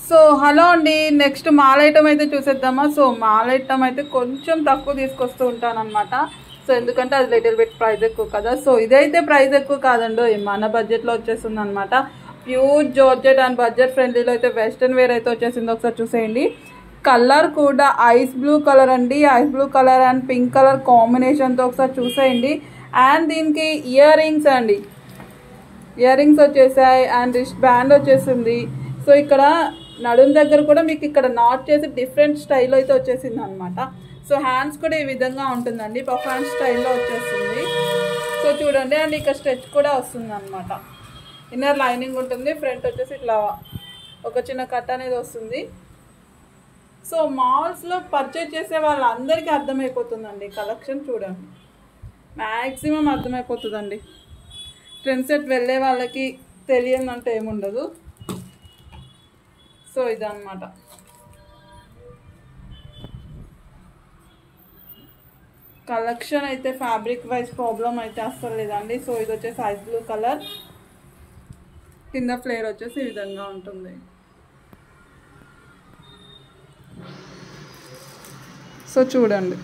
So hello అండి, next mall item అయితే చూసేద్దామా. సో మాల్ ఐటమ్ అయితే కొంచెం తక్కువ తీసుకొస్తూ ఉంటాను అనమాట. సో ఎందుకంటే అది లిటిల్ బిట్ ప్రైస్ ఎక్కువ కదా. సో ఇదైతే ప్రైస్ ఎక్కువ కాదండి, మన బడ్జెట్లో వచ్చేస్తుంది అనమాట. ప్యూర్ జార్జెట్ అండ్ బడ్జెట్ ఫ్రెండ్లీలో అయితే వెస్ట్రన్ వేర్ అయితే వచ్చేసింది. ఒకసారి చూసేయండి. కలర్ కూడా ఐస్ బ్లూ కలర్ అండి, ice blue colour and pink colour కాంబినేషన్తో ఒకసారి చూసేయండి. అండ్ దీనికి ఇయర్ రింగ్స్ అండి, ఇయర్ రింగ్స్ వచ్చేసాయి అండ్ రిస్ట్ బ్యాండ్ వచ్చేసింది. సో ఇక్కడ నడుం దగ్గర కూడా మీకు ఇక్కడ నాట్ చేసి డిఫరెంట్ స్టైల్లో అయితే వచ్చేసింది అనమాట. సో హ్యాండ్స్ కూడా ఈ విధంగా ఉంటుందండి, పఫ్ హ్యాండ్ స్టైల్లో వచ్చేస్తుంది. సో చూడండి, అండ్ ఇక్కడ స్ట్రెచ్ కూడా వస్తుంది అనమాట. ఇన్నర్ లైనింగ్ ఉంటుంది, ఫ్రంట్ వచ్చేసి ఇట్లా ఒక చిన్న కట్ అనేది వస్తుంది. సో మాల్స్లో పర్చేజ్ చేసే వాళ్ళందరికీ అర్థమైపోతుందండి కలెక్షన్. చూడండి, మ్యాక్సిమం అర్థమైపోతుందండి. ట్రెండ్ సెట్ వెళ్ళే వాళ్ళకి తెలియదంటే ఏముండదు. సో ఇదన్నమాట. కలెక్షన్ అయితే ఫ్యాబ్రిక్ వైజ్ ప్రాబ్లం అయితే అస్సలు లేదండి. సో ఇది వచ్చేసి ఐస్ బ్లూ కలర్, కింద ఫ్లేర్ వచ్చేసి ఈ విధంగా ఉంటుంది. సో చూడండి.